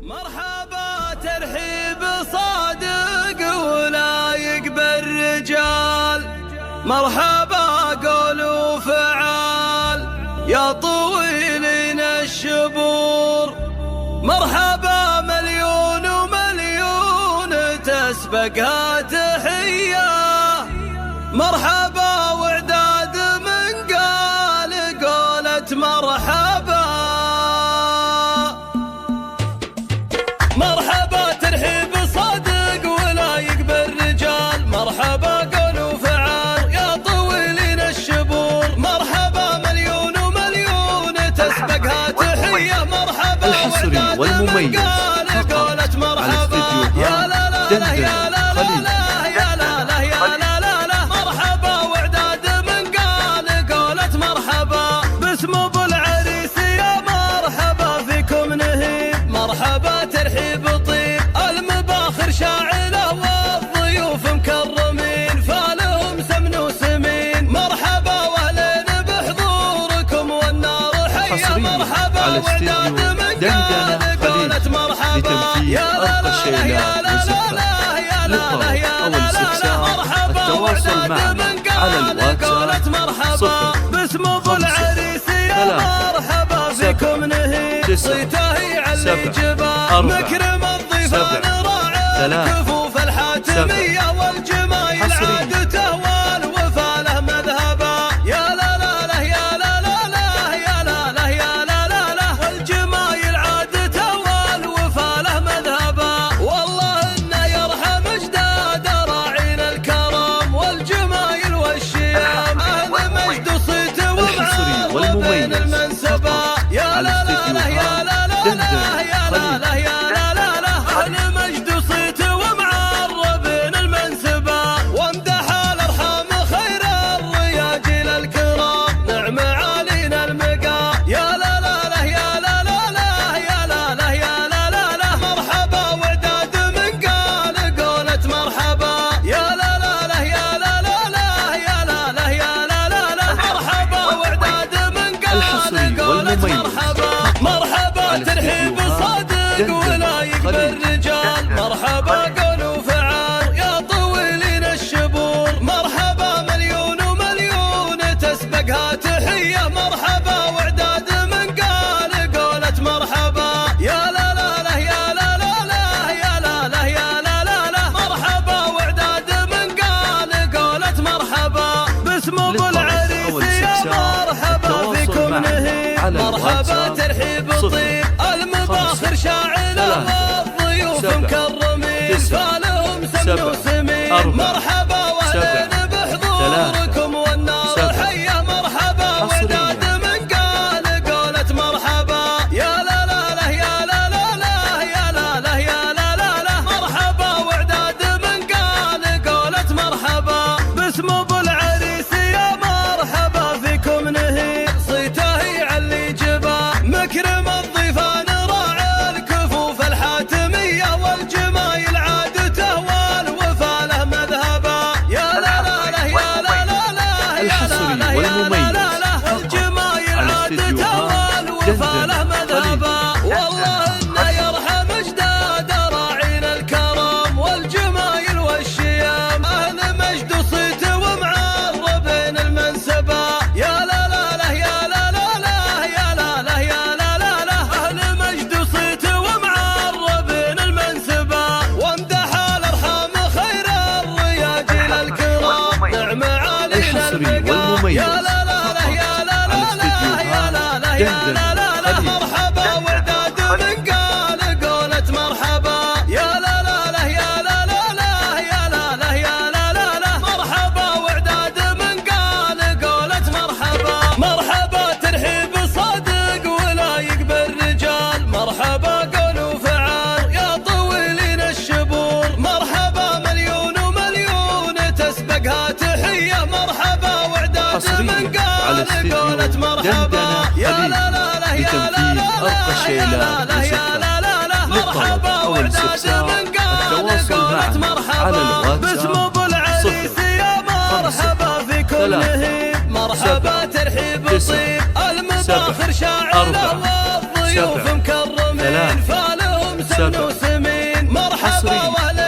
مرحبا ترحيب صادق ولا يقبل رجال، مرحبا قول وفعال يا طويلين الشبور، مرحبا مليون ومليون تسبقها تحية، مرحبا وعداد من قال قولة مرحبا، مرحبا ترحيب صادق ولا يقبل رجال، مرحبا قول وفعال يا طويلين الشبور، مرحبا مليون ومليون تسبقها تحية، مرحبا الحصري والمميز قولة مرحبا، يا لا لا لا يا لا لا لا يا لا لا يا لا لا لا، مرحبا وعداد من قال قولة مرحبا، باسم ابو العريس يا مرحبا فيكم نهيب، مرحبا ترحيب طيب المباخر شاعله والضيوف مكرمين فالهم سمن وسمين، مرحبا واهلين بحضوركم والنار حية، مرحبا وعداد من قال قولة مرحبا، يا لا لا يا لا لا يا لا لا يا لا لا، مرحبا التواصل معنا على الواتساب مرحبا باسم ابو العريس يا مرحبا فيكم نهيب، صيته يعلي جبال مكرم الضيفان راعي الكفوف الحاتمية والجمايل عادته والوفا له مذهبا، يا لا لا لا يا لا لا لا يا لا لا يا لا لا لا، والجمايل عادته والوفا له مذهبا، والله انه يرحم اجداد راعين الكرم والجمايل والشيام، اهل مجد وصيت ومعرب بين المنسبة، يا لا لا لا يا لا لا لا يا لا لا يا لا لا لا، اهل مجد وصيت ومعرب بين المنسبة، وامدح الارحام خير الرياجيل الكرام، نعم علينا المقا، يا لا لا لا يا لا لا لا يا لا لا يا لا لا لا، مرحبا وعداد من قال قولة مرحبا، يا لا لا لا يا لا لا لا يا لا لا يا لا لا لا، مرحبا وعداد من قال قولة مرحبا، مرحبا ترحيب صادق ولا يقبل رجال، مرحبا قول وفعال يا طويلين الشبور، مرحبا مليون ومليون تسبقها تحية، مرحبا وعداد من قال قولة مرحبا، يا لا لا لا يا لا لا لا يا لا لا يا لا لا لا، مرحبا وعداد من قال قولة مرحبا باسم ابو العريس يا مرحبا فيكم نهيب، مرحبا ترحيب طيب المباخر شاعله والضيوف مكرمين فالهم سمن وسمين، مرحبا واهلين بحضوركم والنار حية، مرحبا وعداد من قال قولة مرحبا، يا لا لا لا يا لا لا لا يا لا لا يا لا لا لا، مرحبا وعداد من قال قولة مرحبا باسم ابو العريس يا مرحبا فيكم نهيب، صيته يعلي جبال مكرم الضيفان راعي الكفوف الحاتمية والجمايل عادته والوفا له مذهبا، يا لا لا لا يا لا لا لا يا لا لا يا لا لا لا، والجمايل عادته والوفا له مذهبا، والله انه يرحم اجداد راعين الكرم والجمايل والشيام، اهل مجد وصيت ومعرب بين المنسبة، يا لا لا لا يا لا لا لا يا لا لا يا لا لا لا، اهل مجد وصيت ومعرب بين المنسبة، وامدح الارحام خير الرياجيل الكرام، نعم علينا المقا، يا لا لا لا يا لا لا لا يا لا لا يا لا لا لا، مرحبا وعداد من قال قولة مرحبا، يا لا لا لا يا لا لا لا يا لا لا يا لا لا لا، مرحبا وعداد من قال قولة مرحبا، مرحبا ترحيب صادق ولا يقبل رجال، مرحبا قول وفعال يا طويلين الشبور، مرحبا مليون ومليون تسبقها تحية، مرحبا وعداد من قال قولة مرحبا، يا لا لا لا يا لا لا لا يا لا لا يا لا لا لا، مرحبا وعداد من قال قولة مرحبا باسم ابو العريس يا مرحبا فيكم نهيب، مرحبا ترحيب طيب المباخر شاعله والضيوف مكرمين فالهم وادم وسمين مرحبا واهلا